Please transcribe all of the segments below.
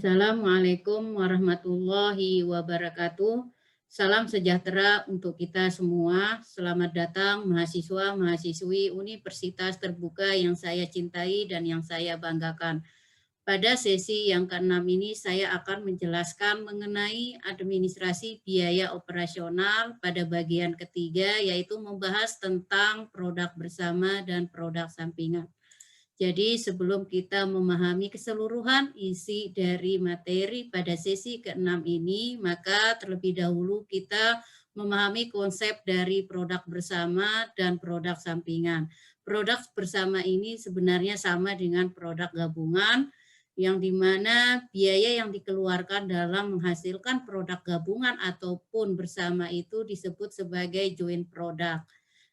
Assalamualaikum warahmatullahi wabarakatuh. Salam sejahtera untuk kita semua. Selamat datang mahasiswa-mahasiswi Universitas Terbuka yang saya cintai dan yang saya banggakan. Pada sesi yang ke-6 ini saya akan menjelaskan mengenai administrasi biaya operasional pada bagian ketiga, yaitu membahas tentang produk bersama dan produk sampingan. Jadi sebelum kita memahami keseluruhan isi dari materi pada sesi ke-6 ini, maka terlebih dahulu kita memahami konsep dari produk bersama dan produk sampingan. Produk bersama ini sebenarnya sama dengan produk gabungan, yang dimana biaya yang dikeluarkan dalam menghasilkan produk gabungan ataupun bersama itu disebut sebagai joint product.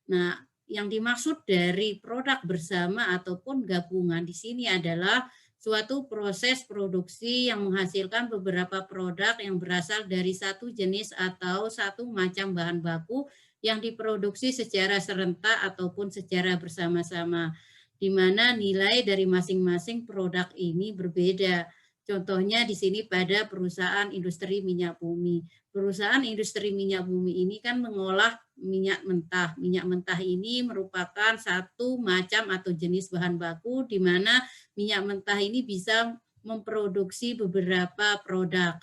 Nah, yang dimaksud dari produk bersama ataupun gabungan di sini adalah suatu proses produksi yang menghasilkan beberapa produk yang berasal dari satu jenis atau satu macam bahan baku yang diproduksi secara serentak ataupun secara bersama-sama, di mana nilai dari masing-masing produk ini berbeda. Contohnya di sini pada perusahaan industri minyak bumi. Perusahaan industri minyak bumi ini kan mengolah minyak mentah. Minyak mentah ini merupakan satu macam atau jenis bahan baku di mana minyak mentah ini bisa memproduksi beberapa produk,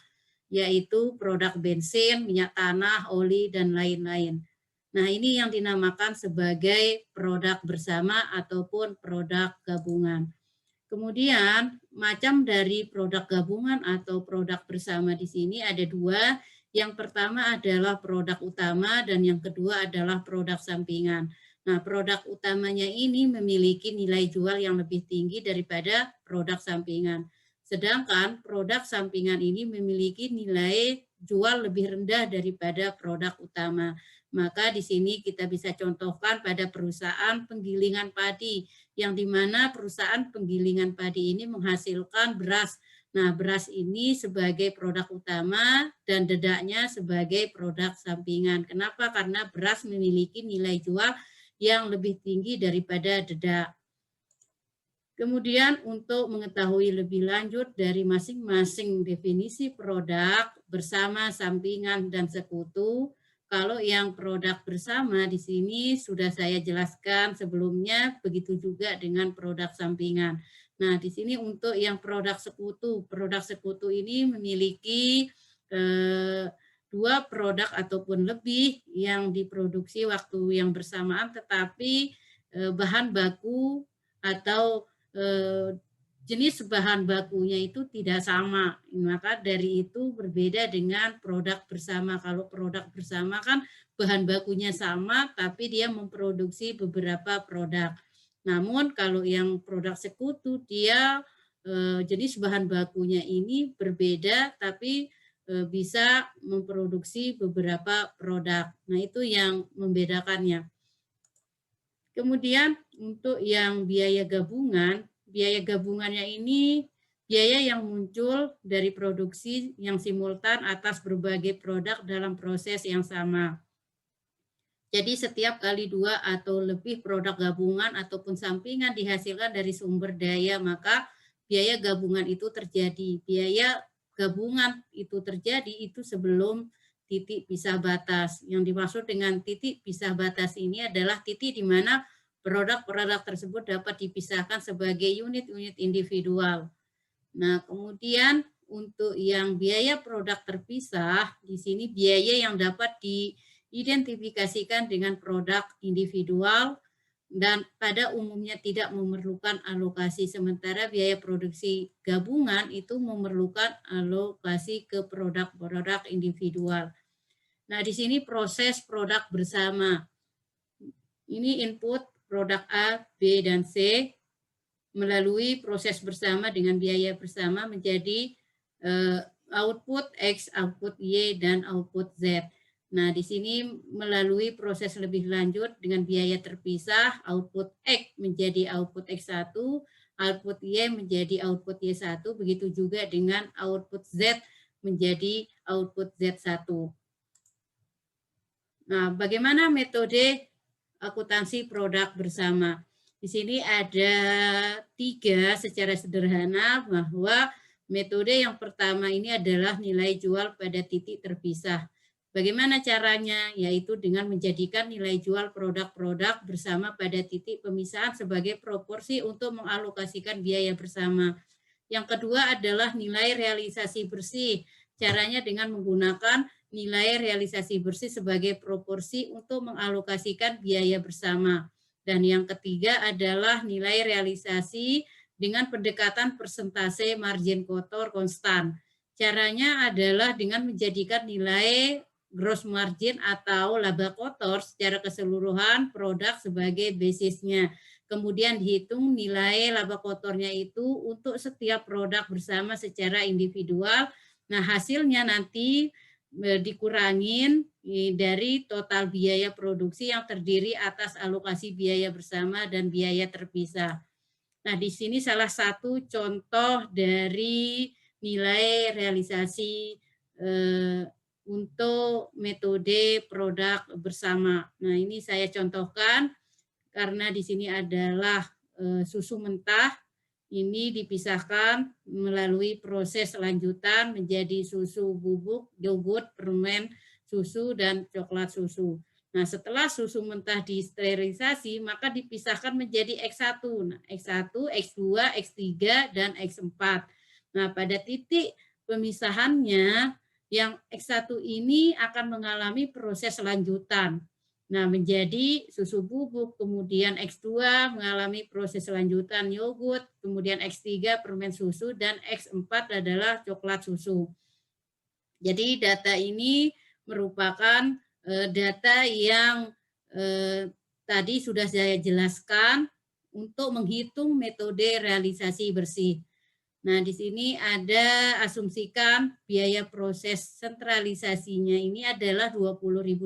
yaitu produk bensin, minyak tanah, oli, dan lain-lain. Nah, ini yang dinamakan sebagai produk bersama ataupun produk gabungan. Kemudian, macam dari produk gabungan atau produk bersama di sini ada dua. Yang pertama adalah produk utama dan yang kedua adalah produk sampingan. Nah, produk utamanya ini memiliki nilai jual yang lebih tinggi daripada produk sampingan. Sedangkan produk sampingan ini memiliki nilai jual lebih rendah daripada produk utama. Maka di sini kita bisa contohkan pada perusahaan penggilingan padi, yang dimana perusahaan penggilingan padi ini menghasilkan beras. Nah, beras ini sebagai produk utama dan dedaknya sebagai produk sampingan. Kenapa? Karena beras memiliki nilai jual yang lebih tinggi daripada dedak. Kemudian untuk mengetahui lebih lanjut dari masing-masing definisi produk bersama, sampingan, dan sekutu, kalau yang produk bersama di sini sudah saya jelaskan sebelumnya, begitu juga dengan produk sampingan. Nah, di sini untuk yang produk sekutu ini memiliki dua produk ataupun lebih yang diproduksi waktu yang bersamaan, tetapi bahan baku atau jenis bahan bakunya itu tidak sama. Maka dari itu berbeda dengan produk bersama. Kalau produk bersama kan bahan bakunya sama, tapi dia memproduksi beberapa produk. Namun kalau yang produk sekutu, dia jenis bahan bakunya ini berbeda, tapi bisa memproduksi beberapa produk. Nah, itu yang membedakannya. Kemudian untuk yang biaya gabungannya ini biaya yang muncul dari produksi yang simultan atas berbagai produk dalam proses yang sama. Jadi setiap kali dua atau lebih produk gabungan ataupun sampingan dihasilkan dari sumber daya, maka biaya gabungan itu terjadi. Biaya gabungan itu terjadi itu sebelum titik pisah batas. Yang dimaksud dengan titik pisah batas ini adalah titik di mana produk-produk tersebut dapat dipisahkan sebagai unit-unit individual. Nah, kemudian untuk yang biaya produk terpisah, di sini biaya yang dapat diidentifikasikan dengan produk individual dan pada umumnya tidak memerlukan alokasi, sementara biaya produksi gabungan itu memerlukan alokasi ke produk-produk individual. Nah, di sini proses produk bersama. Ini input produk A, B, dan C melalui proses bersama dengan biaya bersama menjadi output X, output Y, dan output Z. Nah, di sini melalui proses lebih lanjut dengan biaya terpisah, output X menjadi output X1, output Y menjadi output Y1, begitu juga dengan output Z menjadi output Z1. Nah, bagaimana metode akuntansi produk bersama? Di sini ada 3 secara sederhana, bahwa Metode yang pertama ini adalah nilai jual pada titik terpisah. Bagaimana caranya? Yaitu dengan menjadikan nilai jual produk-produk bersama pada titik pemisahan sebagai proporsi untuk mengalokasikan biaya bersama. Yang kedua adalah nilai realisasi bersih. Caranya dengan menggunakan nilai realisasi bersih sebagai proporsi untuk mengalokasikan biaya bersama. Dan yang ketiga adalah nilai realisasi dengan pendekatan persentase margin kotor konstan. Caranya adalah dengan menjadikan nilai gross margin atau laba kotor secara keseluruhan produk sebagai basisnya. Kemudian dihitung nilai laba kotornya itu untuk setiap produk bersama secara individual. Nah, hasilnya nanti dikurangin dari total biaya produksi yang terdiri atas alokasi biaya bersama dan biaya terpisah. Nah, di sini salah satu contoh dari nilai realisasi untuk metode produk bersama. Nah, ini saya contohkan karena di sini adalah susu mentah. Ini dipisahkan melalui proses lanjutan menjadi susu bubuk, yogurt, permen, susu, dan coklat susu. Nah, setelah susu mentah disterilisasi, maka dipisahkan menjadi X1. Nah, X1, X2, X3, dan X4. Nah, pada titik pemisahannya, yang X1 ini akan mengalami proses lanjutan. Nah, menjadi susu bubuk, kemudian X2 mengalami proses lanjutan yogurt, kemudian X3 permen susu, dan X4 adalah coklat susu. Jadi data ini merupakan data yang tadi sudah saya jelaskan untuk menghitung metode realisasi bersih. Nah, di sini ada asumsikan biaya proses sentralisasinya ini adalah $20.000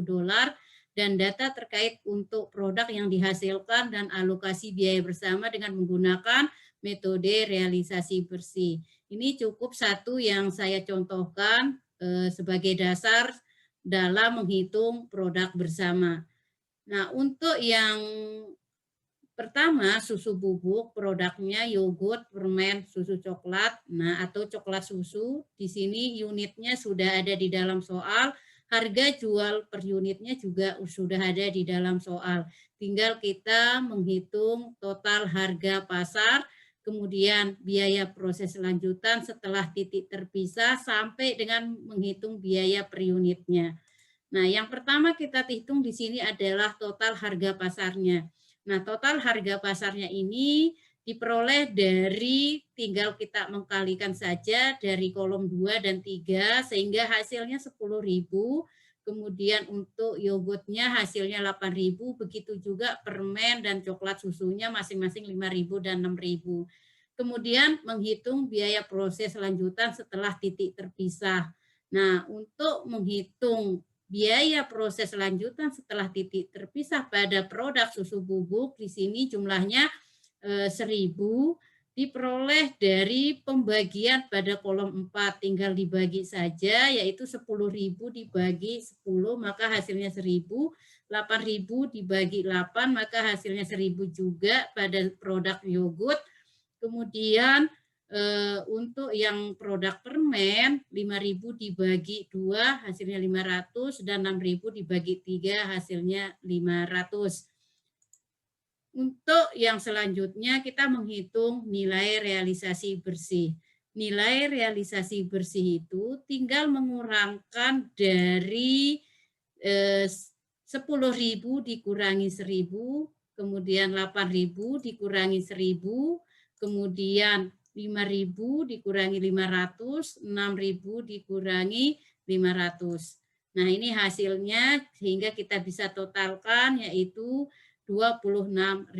dan data terkait untuk produk yang dihasilkan dan alokasi biaya bersama dengan menggunakan metode realisasi bersih. Ini cukup satu yang saya contohkan sebagai dasar dalam menghitung produk bersama. Nah, untuk yang pertama, susu bubuk, produknya yogurt, permen, susu coklat, nah atau coklat susu. Di sini unitnya sudah ada di dalam soal. Harga jual per unitnya juga sudah ada di dalam soal. Tinggal kita menghitung total harga pasar, kemudian biaya proses lanjutan setelah titik terpisah sampai dengan menghitung biaya per unitnya. Nah, yang pertama kita hitung di sini adalah total harga pasarnya. Nah, total harga pasarnya ini diperoleh dari tinggal kita mengkalikan saja dari kolom 2 dan 3 sehingga hasilnya 10.000. Kemudian untuk yogurtnya hasilnya 8.000, begitu juga permen dan coklat susunya masing-masing 5.000 dan 6.000. Kemudian menghitung biaya proses lanjutan setelah titik terpisah. Nah, untuk menghitung biaya proses lanjutan setelah titik terpisah pada produk susu bubuk di sini jumlahnya 1.000 diperoleh dari pembagian pada kolom 4 tinggal dibagi saja yaitu 10.000 dibagi 10 maka hasilnya 1.000, 8.000 dibagi 8 maka hasilnya 1.000 juga pada produk yogurt. Kemudian untuk yang produk permen 5.000 dibagi 2 hasilnya 500 dan 6.000 dibagi 3 hasilnya 500. Untuk yang selanjutnya kita menghitung nilai realisasi bersih. Nilai realisasi bersih itu tinggal mengurangkan dari 10.000 dikurangi 1.000, kemudian 8.000 dikurangi 1.000, kemudian 5.000 dikurangi 500, 6.000 dikurangi 500. Nah, ini hasilnya sehingga kita bisa totalkan yaitu 26.000.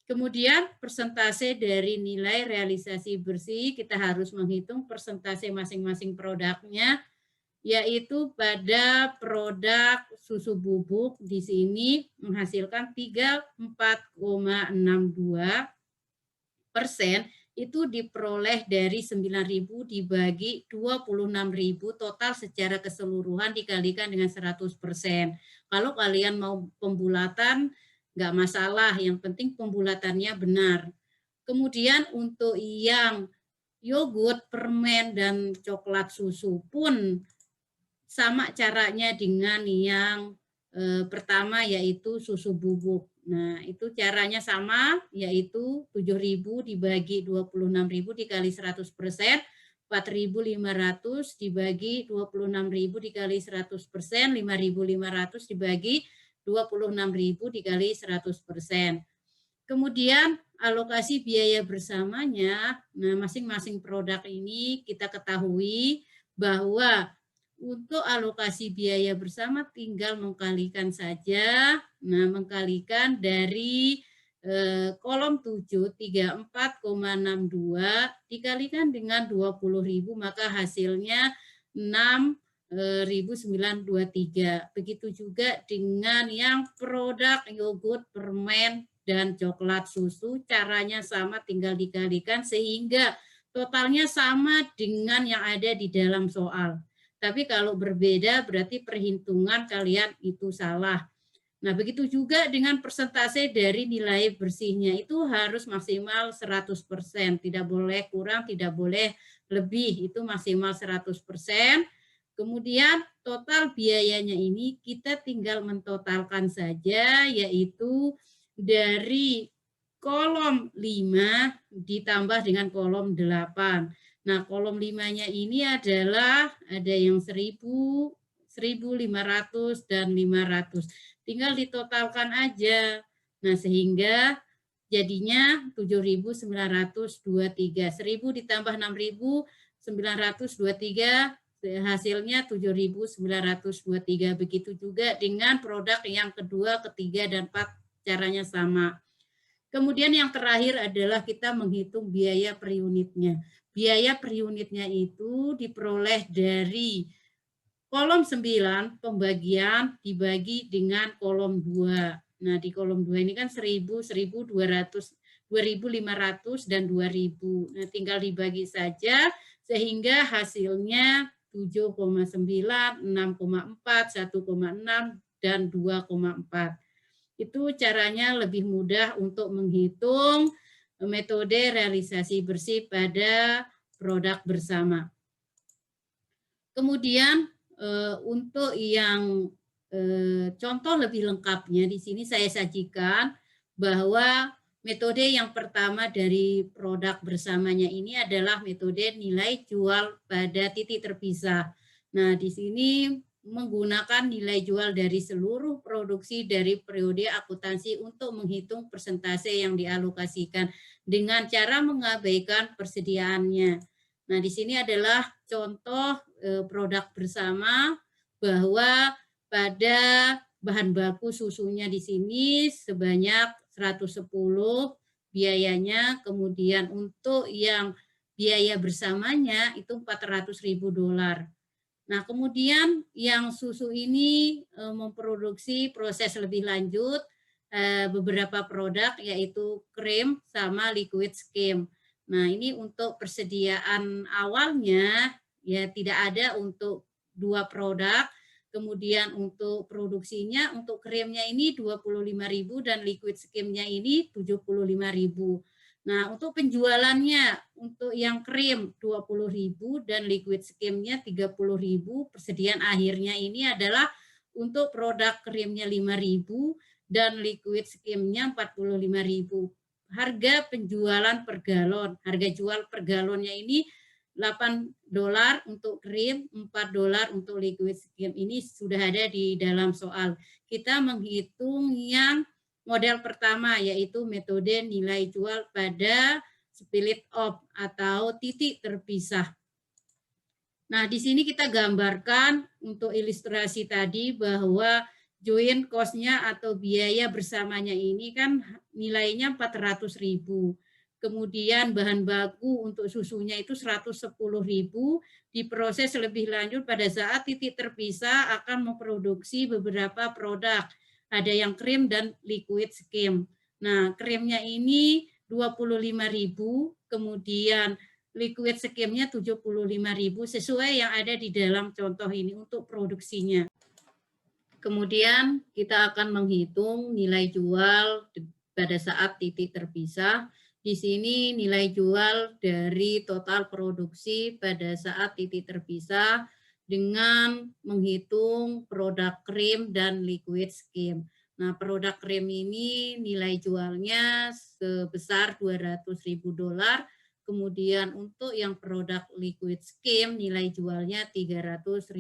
Kemudian persentase dari nilai realisasi bersih kita harus menghitung persentase masing-masing produknya yaitu pada produk susu bubuk di sini menghasilkan 34,62%. Itu diperoleh dari 9.000 dibagi 26.000 total secara keseluruhan dikalikan dengan 100%. Kalau kalian mau pembulatan, nggak masalah, yang penting pembulatannya benar. Kemudian untuk yang yogurt, permen, dan coklat susu pun sama caranya dengan yang pertama, yaitu susu bubuk. Nah, itu caranya sama, yaitu 7.000 dibagi 26.000 dikali 100%, 4.500 dibagi 26.000 dikali 100%, 5.500 dibagi 26.000 dikali 100%. Kemudian alokasi biaya bersamanya, nah masing-masing produk ini kita ketahui bahwa untuk alokasi biaya bersama tinggal mengkalikan saja. Nah, mengkalikan dari kolom 7, 34,62 dikalikan dengan 20.000, maka hasilnya 6.923. Begitu juga dengan yang produk yogurt, permen, dan coklat susu, caranya sama, tinggal dikalikan sehingga totalnya sama dengan yang ada di dalam soal. Tapi kalau berbeda berarti perhitungan kalian itu salah. Nah, begitu juga dengan persentase dari nilai bersihnya, itu harus maksimal 100%, tidak boleh kurang, tidak boleh lebih, itu maksimal 100%. Kemudian total biayanya ini kita tinggal mentotalkan saja, yaitu dari kolom 5 ditambah dengan kolom 8. Nah, kolom 5-nya ini adalah ada yang 1.000, 1.500, dan 500. Tinggal ditotalkan aja. Nah, sehingga jadinya 7.923. 1.000 ditambah 6.923, hasilnya 7.923. Begitu juga dengan produk yang kedua, ketiga, dan 4, caranya sama. Kemudian yang terakhir adalah kita menghitung biaya per unitnya. Biaya per unitnya itu diperoleh dari kolom 9 pembagian dibagi dengan kolom 2. Nah, di kolom 2 ini kan 1.000, 1.200, 2.500, dan 2.000. Nah, tinggal dibagi saja sehingga hasilnya 7,9, 6,4, 1,6, dan 2,4. Itu caranya lebih mudah untuk menghitung metode realisasi bersih pada produk bersama. Kemudian untuk yang contoh lebih lengkapnya di sini saya sajikan bahwa metode yang pertama dari produk bersamanya ini adalah metode nilai jual pada titik terpisah. Nah, di sini menggunakan nilai jual dari seluruh produksi dari periode akuntansi untuk menghitung persentase yang dialokasikan dengan cara mengabaikan persediaannya. Nah, di sini adalah contoh produk bersama bahwa pada bahan baku susunya di sini sebanyak 110 biayanya, kemudian untuk yang biaya bersamanya itu $400.000. Nah, kemudian yang susu ini memproduksi proses lebih lanjut beberapa produk yaitu krim sama liquid skim. Nah, ini untuk persediaan awalnya ya tidak ada untuk 2 produk. Kemudian untuk produksinya untuk krimnya ini 25.000 dan liquid skimnya ini 75.000. Nah, untuk penjualannya untuk yang krim 20.000 dan liquid skimnya 30.000, persediaan akhirnya ini adalah untuk produk krimnya 5.000 dan liquid skimnya 45.000. Harga penjualan per galon, harga jual per galonnya ini $8 untuk krim, $4 untuk liquid skim. Ini sudah ada di dalam soal. Kita menghitung yang model pertama yaitu metode nilai jual pada split off atau titik terpisah. Nah, di sini kita gambarkan untuk ilustrasi tadi bahwa joint cost-nya atau biaya bersamanya ini kan nilainya 400.000. Kemudian bahan baku untuk susunya itu 110.000, diproses lebih lanjut pada saat titik terpisah akan memproduksi beberapa produk. Ada yang krim dan liquid skim. Nah, krimnya ini 25.000, kemudian liquid skimnya 75.000 sesuai yang ada di dalam contoh ini untuk produksinya. Kemudian kita akan menghitung nilai jual pada saat titik terpisah. Di sini nilai jual dari total produksi pada saat titik terpisah dengan menghitung produk krim dan liquid skim. Nah, produk krim ini nilai jualnya sebesar $200.000. Kemudian untuk yang produk liquid skim nilai jualnya $300.000.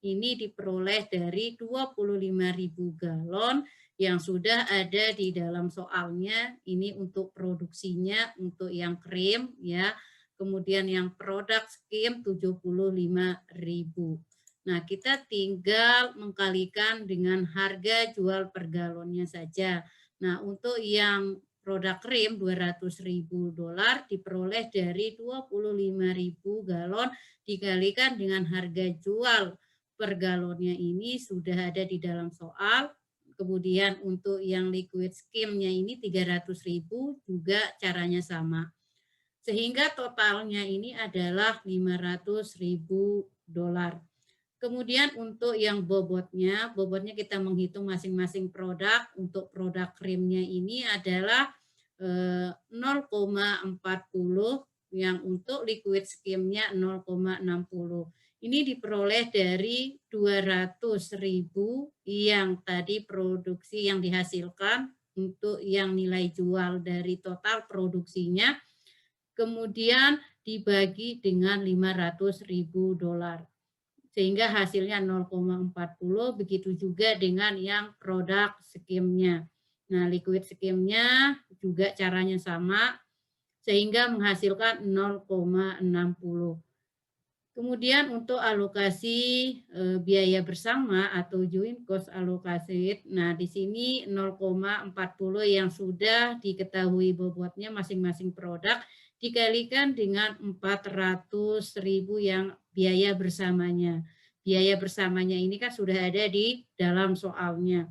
Ini diperoleh dari 25.000 galon yang sudah ada di dalam soalnya. Ini untuk produksinya untuk yang krim ya. Kemudian yang produk skim 75.000. Nah, kita tinggal mengkalikan dengan harga jual per galonnya saja. Nah, untuk yang produk krim $200.000 diperoleh dari 25.000 galon dikalikan dengan harga jual per galonnya ini sudah ada di dalam soal. Kemudian untuk yang liquid skimnya ini 300.000 juga caranya sama. Sehingga totalnya ini adalah $500.000. Kemudian untuk yang bobotnya kita menghitung masing-masing produk. Untuk produk krimnya ini adalah 0,40, yang untuk liquid skimnya 0,60. Ini diperoleh dari 200.000 yang tadi produksi yang dihasilkan untuk yang nilai jual dari total produksinya, kemudian dibagi dengan $500.000. Sehingga hasilnya 0,40, begitu juga dengan yang produk skimnya. Nah, liquid skimnya juga caranya sama, sehingga menghasilkan 0,60. Kemudian untuk alokasi biaya bersama atau joint cost allocated, nah di sini 0,40 yang sudah diketahui bobotnya masing-masing produk dikalikan dengan 400.000 yang biaya bersamanya. Biaya bersamanya ini kan sudah ada di dalam soalnya.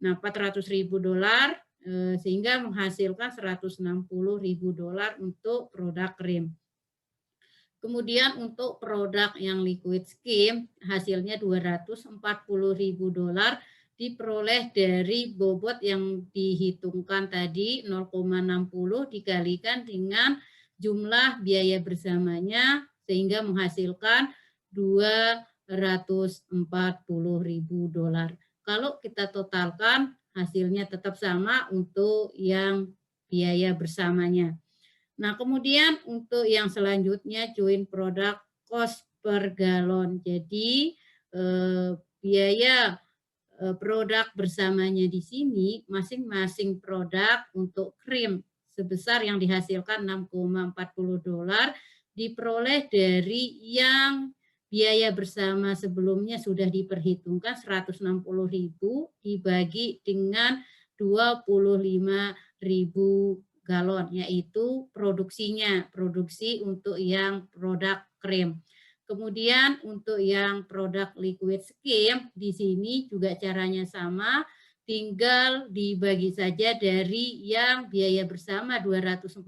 Nah, $400.000 sehingga menghasilkan $160.000 untuk produk krim. Kemudian untuk produk yang liquid skim hasilnya $240.000 diperoleh dari bobot yang dihitungkan tadi 0,60 dikalikan dengan jumlah biaya bersamanya sehingga menghasilkan $240.000. Kalau kita totalkan hasilnya tetap sama untuk yang biaya bersamanya. Nah, kemudian untuk yang selanjutnya joint product cost per galon. Jadi biaya produk bersamanya di sini masing-masing produk untuk krim sebesar yang dihasilkan $6,40 diperoleh dari yang biaya bersama sebelumnya sudah diperhitungkan 160.000 dibagi dengan 25.000 galon, yaitu produksi untuk yang produk krim. Kemudian untuk yang produk liquid skim di sini juga caranya sama, tinggal dibagi saja dari yang biaya bersama 240.000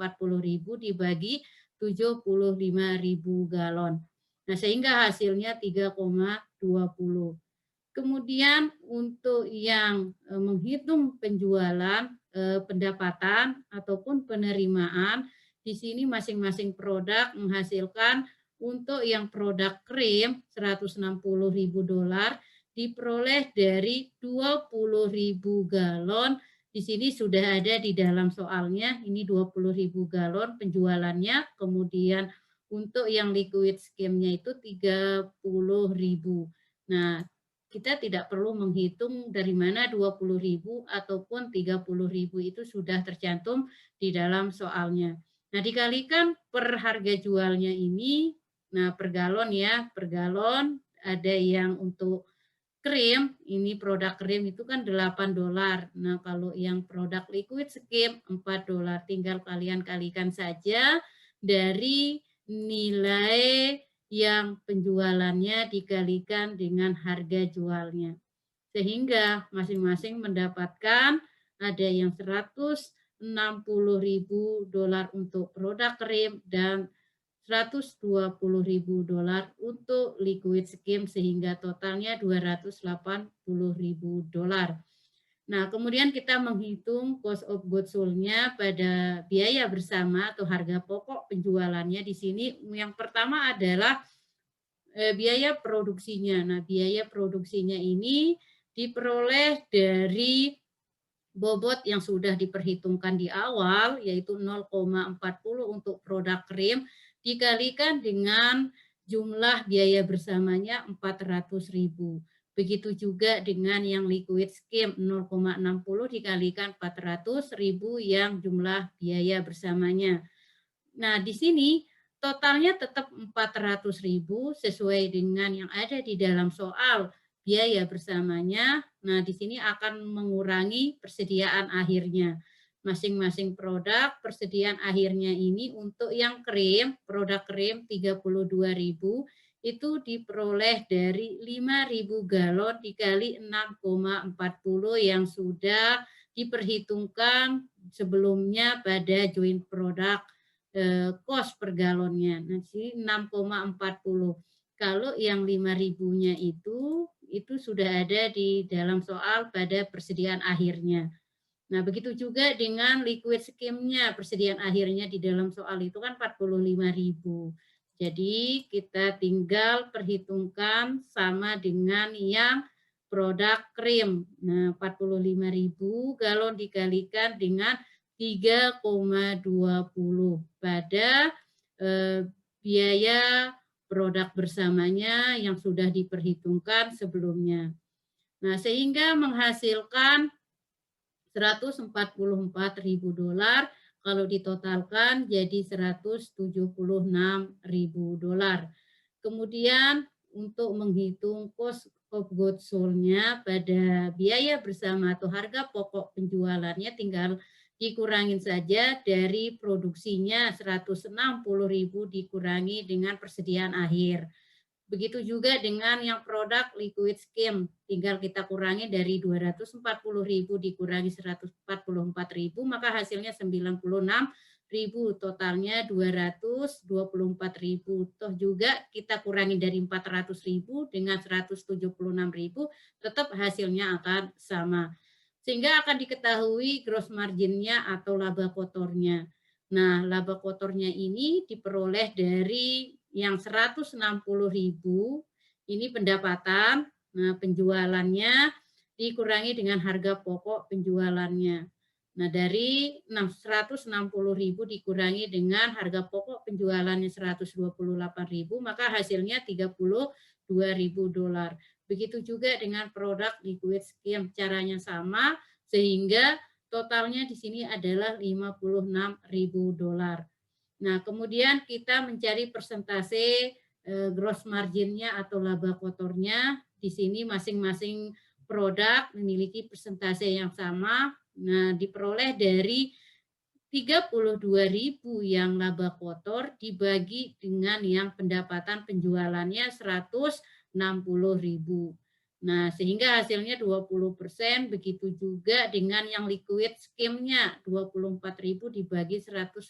dibagi 75.000 galon. Nah, sehingga hasilnya 3,20. Kemudian untuk yang menghitung penjualan, pendapatan ataupun penerimaan, di sini masing-masing produk menghasilkan untuk yang produk krim $160.000 diperoleh dari 20.000 galon. Di sini sudah ada di dalam soalnya, ini 20.000 galon penjualannya. Kemudian untuk yang liquid skimnya itu 30.000. Nah, kita tidak perlu menghitung dari mana 20.000 ataupun 30.000 itu sudah tercantum di dalam soalnya. Nah, dikalikan per harga jualnya ini, nah per galon ya, per galon ada yang untuk krim, ini produk krim itu kan $8. Nah, kalau yang produk liquid skim $4. Tinggal kalian kalikan saja dari nilai yang penjualannya dikalikan dengan harga jualnya. Sehingga masing-masing mendapatkan ada yang $160.000 untuk produk krim dan $120.000 untuk liquid skim sehingga totalnya $280.000. Nah, kemudian kita menghitung cost of goods sold-nya pada biaya bersama atau harga pokok penjualannya. Di sini yang pertama adalah biaya produksinya. Nah, biaya produksinya ini diperoleh dari bobot yang sudah diperhitungkan di awal, yaitu 0,40 untuk produk krim, dikalikan dengan jumlah biaya bersamanya 400.000. Begitu juga dengan yang liquid skim 0,60 dikalikan 400.000 yang jumlah biaya bersamanya. Nah, di sini totalnya tetap 400.000 sesuai dengan yang ada di dalam soal biaya bersamanya. Nah, di sini akan mengurangi persediaan akhirnya. Masing-masing produk persediaan akhirnya ini untuk yang krim, produk krim 32.000 itu diperoleh dari 5.000 galon dikali 6,40 yang sudah diperhitungkan sebelumnya pada joint product cost per galonnya. Nah, di sini 6,40. Kalau yang 5.000-nya itu sudah ada di dalam soal pada persediaan akhirnya. Nah, begitu juga dengan liquid skimnya, persediaan akhirnya di dalam soal itu kan 45.000. Jadi kita tinggal perhitungkan sama dengan yang produk krim. Nah, 45.000 galon dikalikan dengan 3,20 pada biaya produk bersamanya yang sudah diperhitungkan sebelumnya. Nah, sehingga menghasilkan 144.000 dolar, kalau ditotalkan jadi 176.000 dolar. Kemudian untuk menghitung cost of goods sold-nya pada biaya bersama atau harga pokok penjualannya tinggal dikurangin saja dari produksinya 160.000 dikurangi dengan persediaan akhir. Begitu juga dengan yang produk liquid skim, tinggal kita kurangi dari 240.000 dikurangi 144.000, maka hasilnya 96.000, totalnya 224.000. Toh juga kita kurangi dari 400.000 dengan 176.000, tetap hasilnya akan sama. Sehingga akan diketahui gross margin-nya atau laba kotornya. Nah, laba kotornya ini diperoleh dari yang 160.000 ini pendapatan, nah penjualannya dikurangi dengan harga pokok penjualannya. Nah, dari 160.000 dikurangi dengan harga pokok penjualannya 128.000, maka hasilnya 32.000 dolar. Begitu juga dengan produk liquid skim, caranya sama sehingga totalnya di sini adalah 56.000 dolar. Nah, kemudian kita mencari persentase gross margin-nya atau laba kotornya. Di sini masing-masing produk memiliki persentase yang sama. Nah, diperoleh dari 32.000 yang laba kotor dibagi dengan yang pendapatan penjualannya 160.000. Nah, sehingga hasilnya 20%, begitu juga dengan yang liquid skim-nya 24.000 dibagi 120.000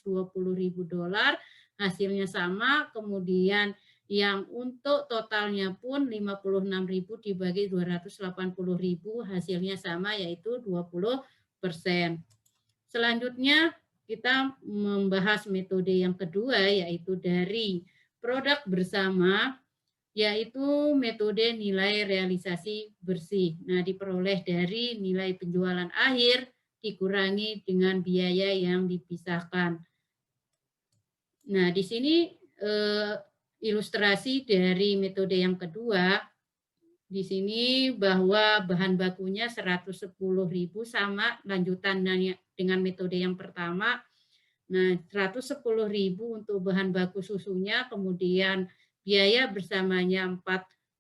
dolar, hasilnya sama. Kemudian yang untuk totalnya pun 56.000 dibagi 280.000, hasilnya sama yaitu 20%. Selanjutnya kita membahas metode yang kedua yaitu dari produk bersama, yaitu metode nilai realisasi bersih. Nah, diperoleh dari nilai penjualan akhir dikurangi dengan biaya yang dipisahkan. Nah, di sini ilustrasi dari metode yang kedua. Di sini bahwa bahan bakunya 110.000 sama lanjutannya dengan metode yang pertama. Nah, 110.000 untuk bahan baku susunya, kemudian biaya bersamanya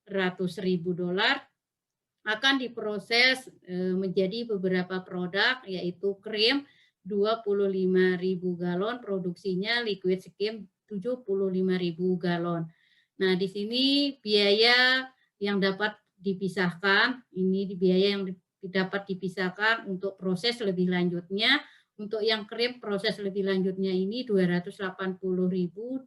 400.000 dolar, akan diproses menjadi beberapa produk, yaitu krim 25.000 galon, produksinya liquid skim 75.000 galon. Nah, di sini biaya yang dapat dipisahkan, ini biaya yang dapat dipisahkan untuk proses lebih lanjutnya. Untuk yang krim proses lebih lanjutnya ini 280.000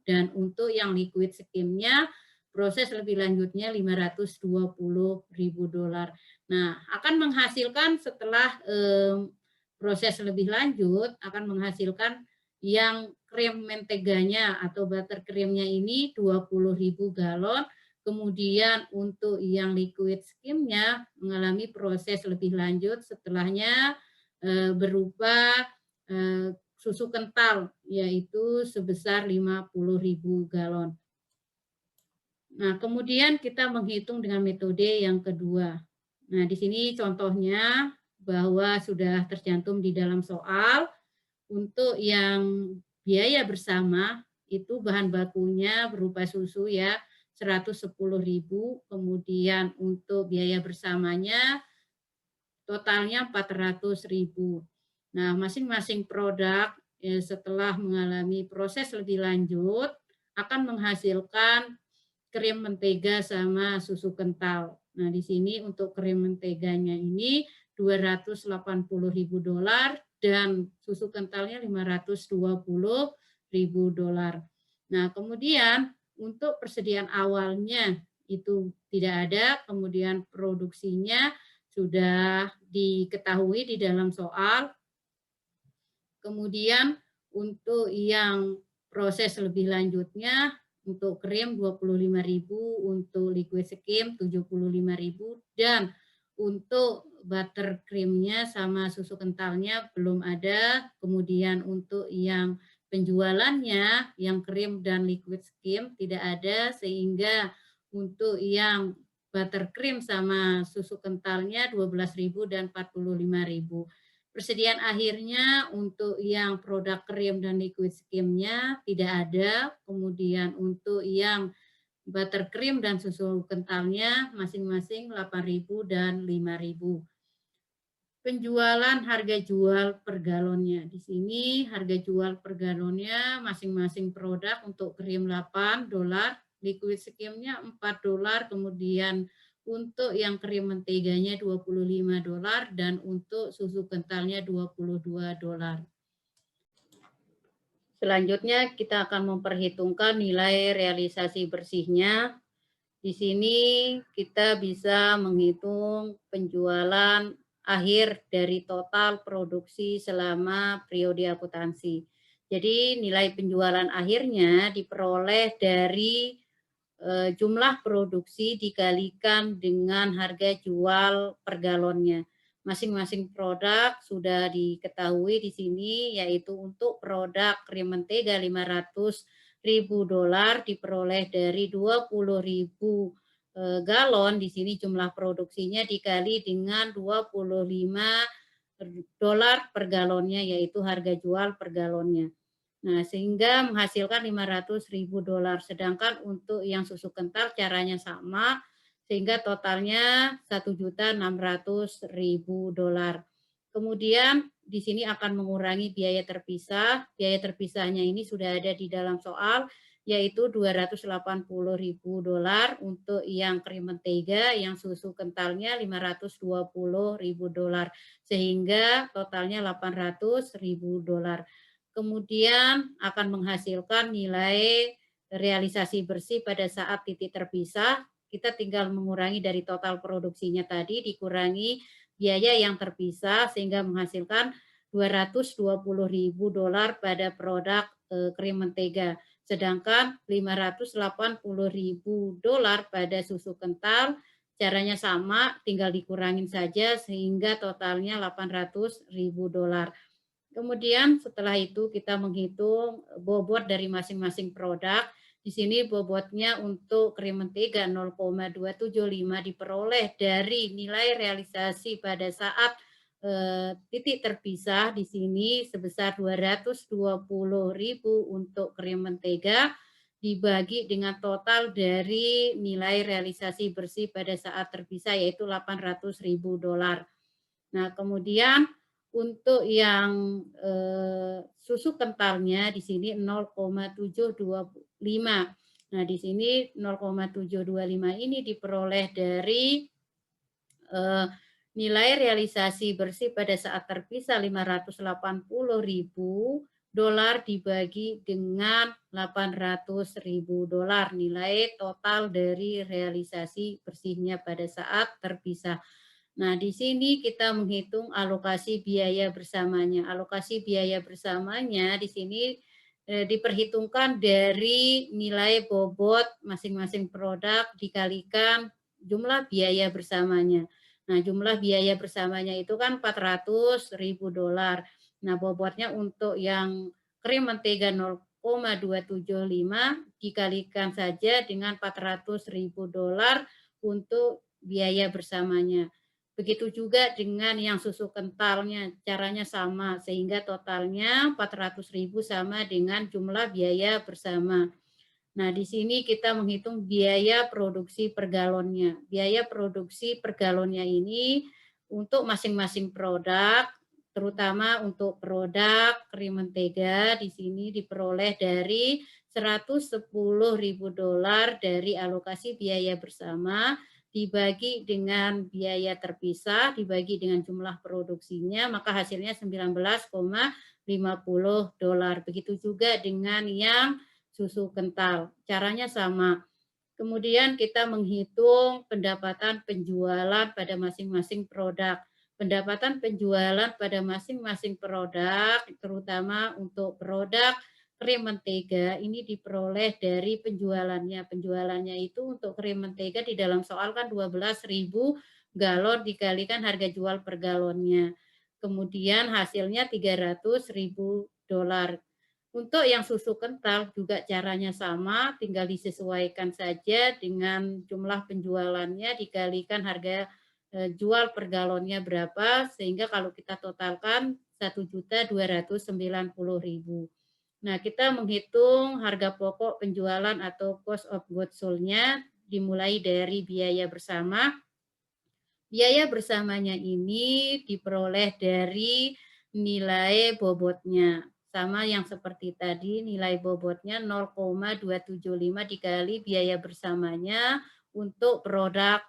dan untuk yang liquid skimnya proses lebih lanjutnya $520.000. Nah, akan menghasilkan setelah proses lebih lanjut akan menghasilkan yang krim menteganya atau buttercreamnya ini 20.000 galon. Kemudian untuk yang liquid skimnya mengalami proses lebih lanjut setelahnya berupa susu kental yaitu sebesar 50.000 galon. Nah, kemudian kita menghitung dengan metode yang kedua. Nah, di sini contohnya bahwa sudah tercantum di dalam soal untuk yang biaya bersama itu bahan bakunya berupa susu ya 110.000, kemudian untuk biaya bersamanya totalnya 400.000. Nah, masing-masing produk setelah mengalami proses lebih lanjut akan menghasilkan krim mentega sama susu kental. Nah, di sini untuk krim menteganya ini $280.000 dan susu kentalnya $520.000. Nah, kemudian untuk persediaan awalnya itu tidak ada, kemudian produksinya sudah diketahui di dalam soal. Kemudian untuk yang proses lebih lanjutnya untuk krim 25.000, untuk liquid skim 75.000 dan untuk buttercreamnya sama susu kentalnya belum ada. Kemudian untuk yang penjualannya yang krim dan liquid skim tidak ada sehingga untuk yang buttercream sama susu kentalnya 12.000 dan 45.000. Persediaan akhirnya untuk yang produk krim dan liquid skimnya tidak ada. Kemudian untuk yang buttercream dan susu kentalnya masing-masing 8.000 dan 5.000. Penjualan harga jual per galonnya. Di sini harga jual per galonnya masing-masing produk untuk krim $8, liquid skimnya $4, kemudian untuk yang krim menteganya $25 dan untuk susu kentalnya $22. Selanjutnya kita akan memperhitungkan nilai realisasi bersihnya. Di sini kita bisa menghitung penjualan akhir dari total produksi selama periode akuntansi. Jadi nilai penjualan akhirnya diperoleh dari jumlah produksi dikalikan dengan harga jual per galonnya. Masing-masing produk sudah diketahui di sini, yaitu untuk produk krim mentega $500.000 diperoleh dari 20.000 galon. Di sini jumlah produksinya dikali dengan $25 per galonnya, yaitu harga jual per galonnya. Nah, sehingga menghasilkan $500.000. Sedangkan untuk yang susu kental caranya sama, sehingga totalnya $1.600.000. Kemudian di sini akan mengurangi biaya terpisah. Biaya terpisahnya ini sudah ada di dalam soal, yaitu $280.000 untuk yang krim mentega, yang susu kentalnya $520.000, sehingga totalnya $800.000. Kemudian akan menghasilkan nilai realisasi bersih pada saat titik terpisah. Kita tinggal mengurangi dari total produksinya tadi, dikurangi biaya yang terpisah sehingga menghasilkan $220.000 pada produk krim mentega. Sedangkan $580.000 pada susu kental. Caranya sama, tinggal dikurangin saja sehingga totalnya $800.000. Kemudian setelah itu kita menghitung bobot dari masing-masing produk. Di sini bobotnya untuk krim mentega 0,275 diperoleh dari nilai realisasi pada saat titik terpisah di sini sebesar 220.000 untuk krim mentega dibagi dengan total dari nilai realisasi bersih pada saat terpisah yaitu $800.000. Nah, kemudian untuk yang susu kentalnya di sini 0,725. Nah, di sini 0,725 ini diperoleh dari nilai realisasi bersih pada saat terpisah $580.000 dolar dibagi dengan 800.000 dolar nilai total dari realisasi bersihnya pada saat terpisah. Nah, di sini kita menghitung alokasi biaya bersamanya. Alokasi biaya bersamanya di sini diperhitungkan dari nilai bobot masing-masing produk dikalikan jumlah biaya bersamanya. Nah, jumlah biaya bersamanya itu kan 400.000 dolar. Nah, bobotnya untuk yang krim mentega 0,275 dikalikan saja dengan 400.000 dolar untuk biaya bersamanya. Begitu juga dengan yang susu kentalnya, caranya sama, sehingga totalnya 400.000 sama dengan jumlah biaya bersama. Nah, di sini kita menghitung biaya produksi per galonnya. Biaya produksi per galonnya ini untuk masing-masing produk, terutama untuk produk krim mentega, di sini diperoleh dari 110.000 dolar dari alokasi biaya bersama, dibagi dengan biaya terpisah, dibagi dengan jumlah produksinya, maka hasilnya 19,50 dolar. Begitu juga dengan yang susu kental. Caranya sama. Kemudian kita menghitung pendapatan penjualan pada masing-masing produk. Pendapatan penjualan pada masing-masing produk, terutama untuk produk krim mentega, ini diperoleh dari penjualannya. Penjualannya itu untuk krim mentega di dalam soal kan 12.000 galon dikalikan harga jual per galonnya. Kemudian hasilnya 300.000 dolar. Untuk yang susu kental juga caranya sama, tinggal disesuaikan saja dengan jumlah penjualannya dikalikan harga jual per galonnya berapa, sehingga kalau kita totalkan 1.290.000. Nah, kita menghitung harga pokok penjualan atau cost of goods sold-nya dimulai dari biaya bersama. Biaya bersamanya ini diperoleh dari nilai bobotnya. Sama yang seperti tadi, nilai bobotnya 0,275 dikali biaya bersamanya untuk produk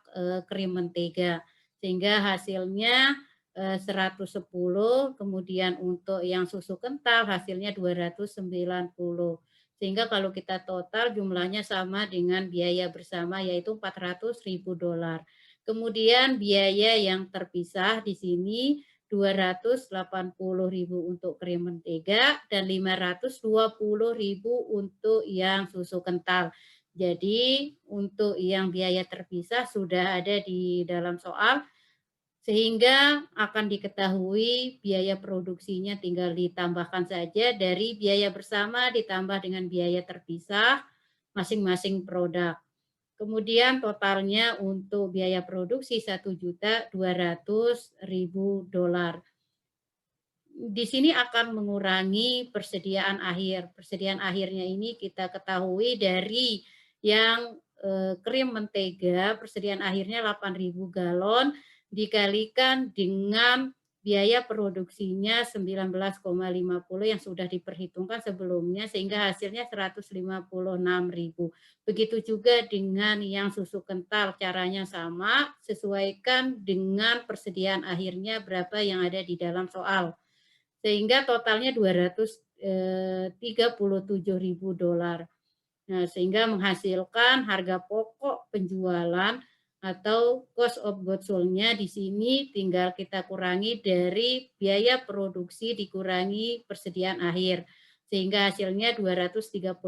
krim mentega. Sehingga hasilnya 110, kemudian untuk yang susu kental hasilnya 290. Sehingga kalau kita total jumlahnya sama dengan biaya bersama yaitu 400.000 dolar. Kemudian biaya yang terpisah di sini 280.000 untuk krim mentega dan 520.000 untuk yang susu kental. Jadi untuk yang biaya terpisah sudah ada di dalam soal sehingga akan diketahui biaya produksinya tinggal ditambahkan saja dari biaya bersama ditambah dengan biaya terpisah masing-masing produk. Kemudian totalnya untuk biaya produksi 1.200.000 dolar. Di sini akan mengurangi persediaan akhir. Persediaan akhirnya ini kita ketahui dari yang krim mentega, persediaan akhirnya 8.000 galon dikalikan dengan biaya produksinya 19,50 yang sudah diperhitungkan sebelumnya sehingga hasilnya 156.000. Begitu juga dengan yang susu kental, caranya sama, sesuaikan dengan persediaan akhirnya berapa yang ada di dalam soal. Sehingga totalnya 237.000 dolar. Nah, sehingga menghasilkan harga pokok penjualan atau cost of goods sold-nya di sini tinggal kita kurangi dari biaya produksi dikurangi persediaan akhir. Sehingga hasilnya 234.000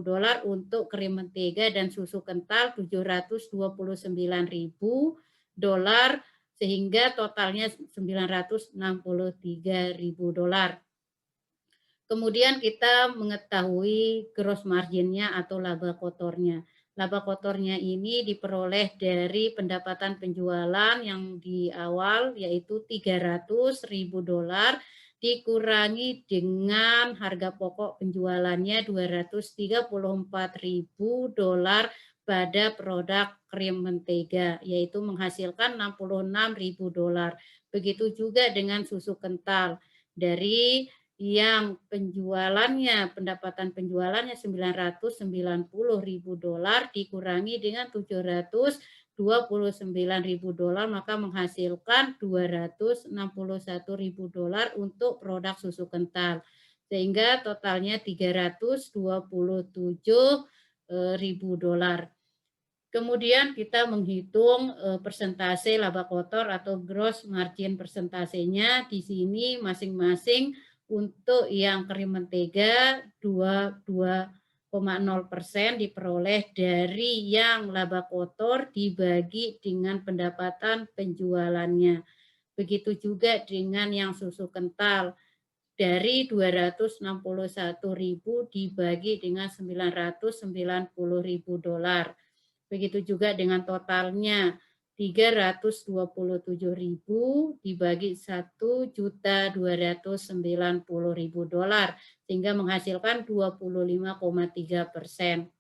dolar untuk krim mentega dan susu kental 729.000 dolar sehingga totalnya 963.000 dolar. Kemudian kita mengetahui gross margin-nya atau laba kotornya. Laba kotornya ini diperoleh dari pendapatan penjualan yang di awal yaitu 300.000 dolar dikurangi dengan harga pokok penjualannya 234.000 dolar pada produk krim mentega yaitu menghasilkan 66.000 dolar. Begitu juga dengan susu kental dari yang penjualannya, pendapatan penjualannya 990.000 dolar dikurangi dengan 729.000 dolar maka menghasilkan 261.000 dolar untuk produk susu kental. sehingga totalnya 327.000 dolar. Kemudian kita menghitung persentase laba kotor atau gross margin persentasenya. Di sini masing-masing untuk yang krim mentega 22,0% diperoleh dari yang laba kotor dibagi dengan pendapatan penjualannya. Begitu juga dengan yang susu kental dari 261.000 dibagi dengan 990.000 dolar. Begitu juga dengan totalnya 327.000 dibagi 1.290.000 dolar sehingga menghasilkan 25,3%.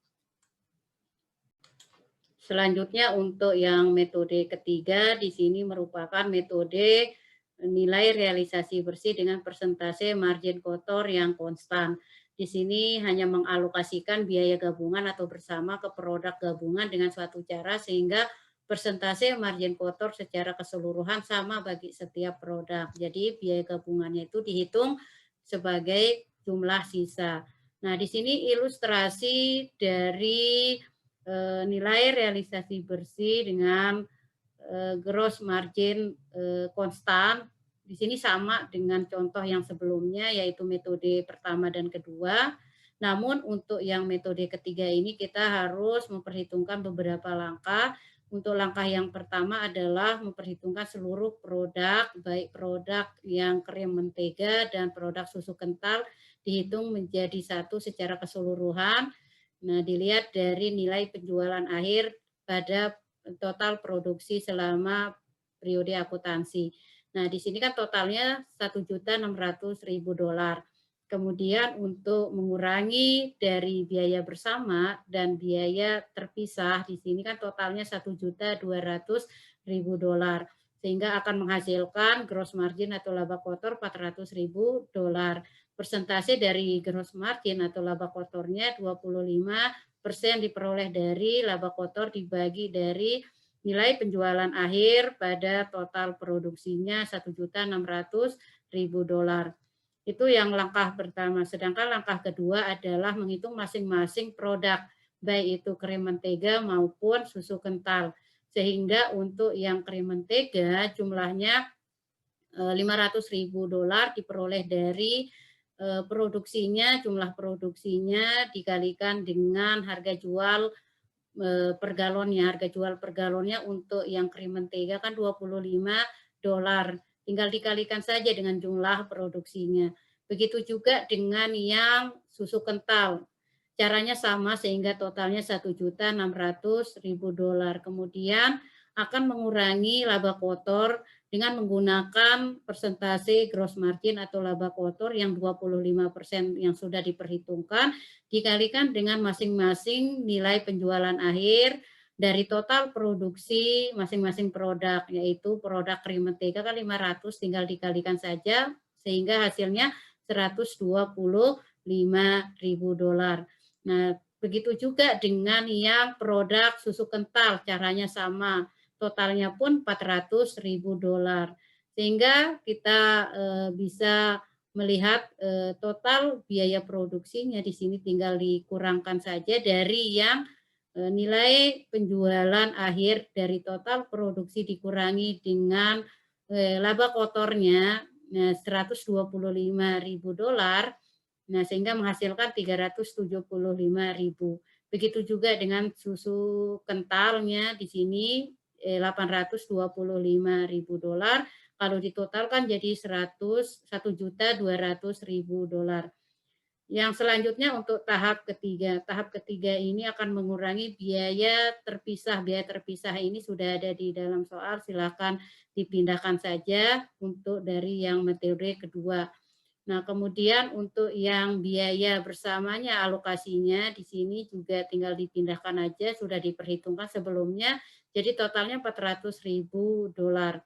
Selanjutnya untuk yang metode ketiga di sini merupakan metode nilai realisasi bersih dengan persentase margin kotor yang konstan. Di sini hanya mengalokasikan biaya gabungan atau bersama ke produk gabungan dengan suatu cara sehingga persentase margin kotor secara keseluruhan sama bagi setiap produk. Jadi biaya gabungannya itu dihitung sebagai jumlah sisa. Nah, di sini ilustrasi dari nilai realisasi bersih dengan gross margin konstan. Di sini sama dengan contoh yang sebelumnya, yaitu metode pertama dan kedua. Namun untuk yang metode ketiga ini kita harus memperhitungkan beberapa langkah. Untuk langkah yang pertama adalah memperhitungkan seluruh produk, baik produk yang krim mentega dan produk susu kental dihitung menjadi satu secara keseluruhan. Nah, dilihat dari nilai penjualan akhir pada total produksi selama periode akuntansi. Nah, di sini kan totalnya 1.600.000 dolar. Kemudian untuk mengurangi dari biaya bersama dan biaya terpisah, di sini kan totalnya 1.200.000 dolar. Sehingga akan menghasilkan gross margin atau laba kotor 400.000 dolar. Persentase dari gross margin atau laba kotornya 25% diperoleh dari laba kotor dibagi dari nilai penjualan akhir pada total produksinya 1.600.000 dolar. Itu yang langkah pertama. Sedangkan langkah kedua adalah menghitung masing-masing produk, baik itu krim mentega maupun susu kental. Sehingga untuk yang krim mentega jumlahnya 500.000 dolar diperoleh dari produksinya, jumlah produksinya dikalikan dengan harga jual per galonnya. Harga jual per galonnya untuk yang krim mentega kan 25 dolar. Tinggal dikalikan saja dengan jumlah produksinya. Begitu juga dengan yang susu kental. Caranya sama sehingga totalnya 1.600.000 dolar. Kemudian akan mengurangi laba kotor dengan menggunakan persentase gross margin atau laba kotor yang 25% yang sudah diperhitungkan dikalikan dengan masing-masing nilai penjualan akhir dari total produksi masing-masing produk, yaitu produk krim mentega kan 500 tinggal dikalikan saja sehingga hasilnya 125.000 dolar. Nah, begitu juga dengan yang produk susu kental, caranya sama. Totalnya pun 400.000 dolar. Sehingga kita bisa melihat total biaya produksinya di sini tinggal dikurangkan saja dari yang nilai penjualan akhir dari total produksi dikurangi dengan laba kotornya 125.000 dolar. Nah, sehingga menghasilkan 375.000. Begitu juga dengan susu kentalnya di sini 825.000 dolar. Kalau ditotalkan jadi 1.200.000 dolar. Yang selanjutnya untuk tahap ketiga. Tahap ketiga ini akan mengurangi biaya terpisah. Biaya terpisah ini sudah ada di dalam soal, silakan dipindahkan saja untuk dari yang metode kedua. Nah, kemudian untuk yang biaya bersamanya alokasinya di sini juga tinggal dipindahkan aja, sudah diperhitungkan sebelumnya, jadi totalnya 400.000 dolar.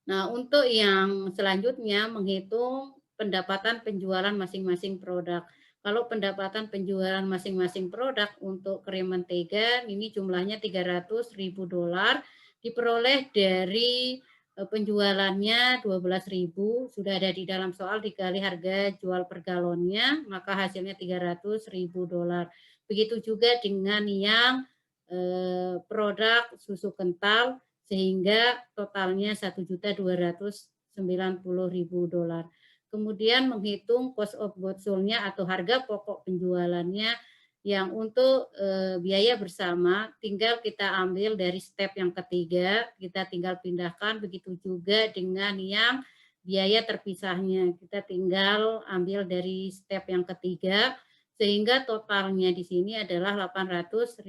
Nah, untuk yang selanjutnya menghitung pendapatan penjualan masing-masing produk. Kalau pendapatan penjualan masing-masing produk untuk krim mentega ini jumlahnya 300.000 dolar diperoleh dari penjualannya 12.000, sudah ada di dalam soal dikali harga jual per galonnya, maka hasilnya $300.000. Begitu juga dengan yang produk susu kental, sehingga totalnya $1.290.000. Kemudian menghitung cost of goods sold-nya atau harga pokok penjualannya yang untuk biaya bersama tinggal kita ambil dari step yang ketiga, kita tinggal pindahkan, begitu juga dengan yang biaya terpisahnya. Kita tinggal ambil dari step yang ketiga, sehingga totalnya di sini adalah $800.000.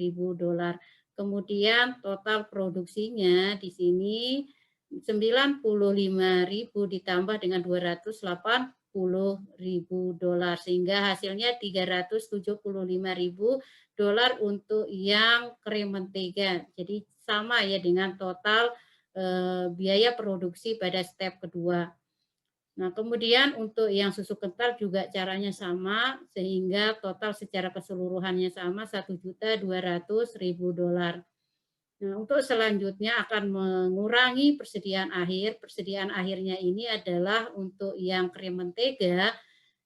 Kemudian total produksinya di sini 95.000 ditambah dengan $280.000, sehingga hasilnya $375.000 untuk yang krim mentega. Jadi sama ya dengan total biaya produksi pada step kedua. Nah, kemudian untuk yang susu kental juga caranya sama, sehingga total secara keseluruhannya sama $1.200.000. Nah, untuk selanjutnya akan mengurangi persediaan akhir. Persediaan akhirnya ini adalah untuk yang krim mentega,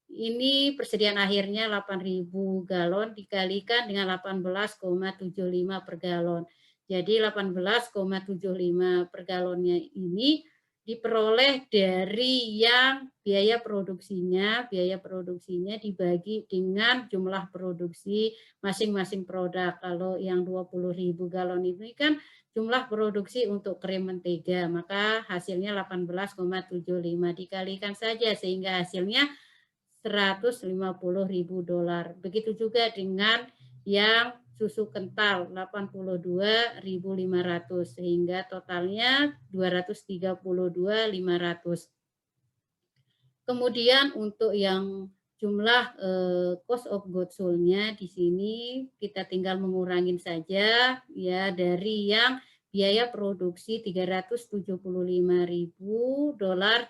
ini persediaan akhirnya 8.000 galon dikalikan dengan 18,75 per galon. Jadi 18,75 per galonnya ini diperoleh dari yang biaya produksinya dibagi dengan jumlah produksi masing-masing produk. Kalau yang 20.000 galon ini kan jumlah produksi untuk krim mentega, maka hasilnya 18,75 dikalikan saja sehingga hasilnya $150.000. Begitu juga dengan yang susu kental 82.500 sehingga totalnya 232.500. Kemudian untuk yang jumlah cost of goods sold-nya di sini kita tinggal mengurangin saja ya dari yang biaya produksi $375.000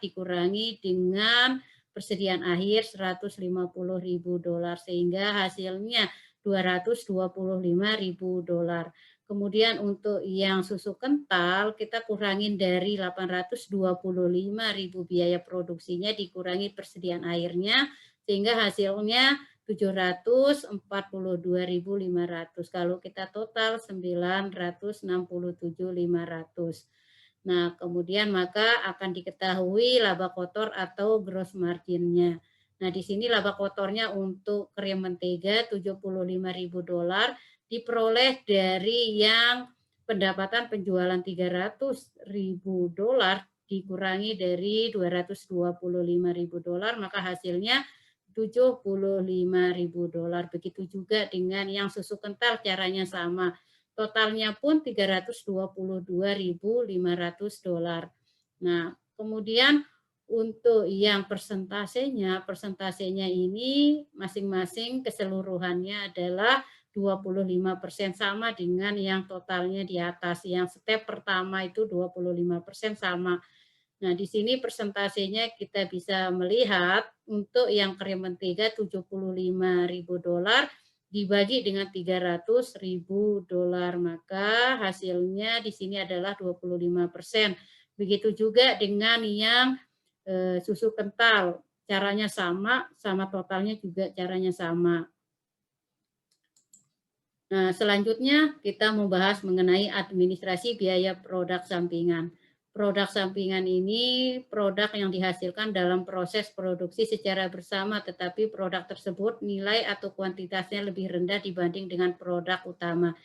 dikurangi dengan persediaan akhir $150.000 sehingga hasilnya $225.000. Kemudian untuk yang susu kental kita kurangin dari 825.000 biaya produksinya dikurangi persediaan airnya sehingga hasilnya 742.500. Kalau kita total 967.500. Nah, kemudian maka akan diketahui laba kotor atau gross margin-nya. Nah, di sini laba kotornya untuk krim mentega $75.000 diperoleh dari yang pendapatan penjualan $300.000 dikurangi dari $225.000, maka hasilnya $75.000. Begitu juga dengan yang susu kental caranya sama. Totalnya pun $322.500. Nah, kemudian untuk yang persentasenya ini masing-masing keseluruhannya adalah 25% sama dengan yang totalnya di atas. Yang step pertama itu 25% sama. Nah, di sini persentasenya kita bisa melihat untuk yang krim mentega $75.000 dibagi dengan $300.000, maka hasilnya di sini adalah 25%. Begitu juga dengan yang susu kental, caranya sama totalnya juga caranya sama. Nah, selanjutnya kita membahas mengenai administrasi biaya produk sampingan. Produk sampingan ini produk yang dihasilkan dalam proses produksi secara bersama, tetapi produk tersebut nilai atau kuantitasnya lebih rendah dibanding dengan produk utama.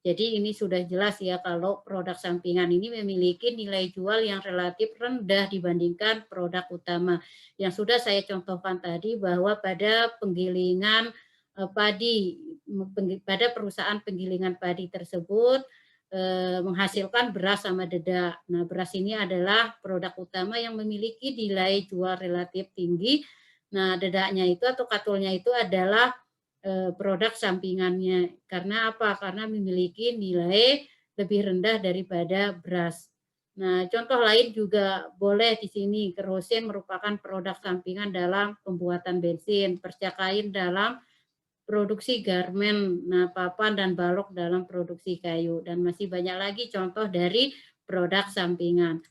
Jadi ini sudah jelas ya kalau produk sampingan ini memiliki nilai jual yang relatif rendah dibandingkan produk utama. Yang sudah saya contohkan tadi bahwa pada penggilingan padi, pada perusahaan penggilingan padi tersebut menghasilkan beras sama dedak. Nah, beras ini adalah produk utama yang memiliki nilai jual relatif tinggi. Nah, dedaknya itu atau katulnya itu adalah produk sampingannya. Karena apa? Karena memiliki nilai lebih rendah daripada beras. Nah, contoh lain juga boleh di sini. Kerosin merupakan produk sampingan dalam pembuatan bensin, percakain dalam produksi garmen, nah papan dan balok dalam produksi kayu, dan masih banyak lagi contoh dari produk sampingan.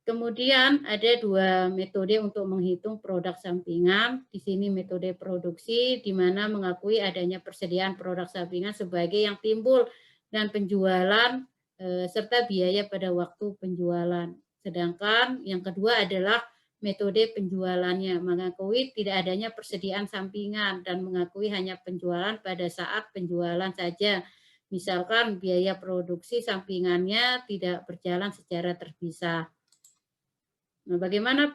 Kemudian ada dua metode untuk menghitung produk sampingan. Di sini metode produksi, di mana mengakui adanya persediaan produk sampingan sebagai yang timbul dan penjualan serta biaya pada waktu penjualan. Sedangkan yang kedua adalah metode penjualannya, mengakui tidak adanya persediaan sampingan dan mengakui hanya penjualan pada saat penjualan saja. Misalkan biaya produksi sampingannya tidak berjalan secara terpisah. Nah, bagaimana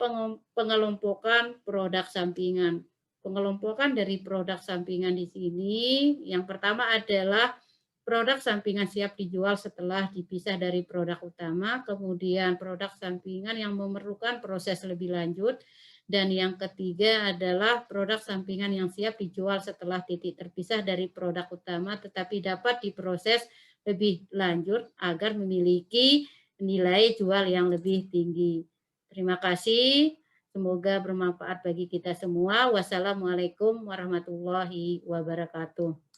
pengelompokan produk sampingan? Pengelompokan dari produk sampingan di sini, yang pertama adalah produk sampingan siap dijual setelah dipisah dari produk utama, kemudian produk sampingan yang memerlukan proses lebih lanjut, dan yang ketiga adalah produk sampingan yang siap dijual setelah titik terpisah dari produk utama, tetapi dapat diproses lebih lanjut agar memiliki nilai jual yang lebih tinggi. Terima kasih. Semoga bermanfaat bagi kita semua. Wassalamualaikum warahmatullahi wabarakatuh.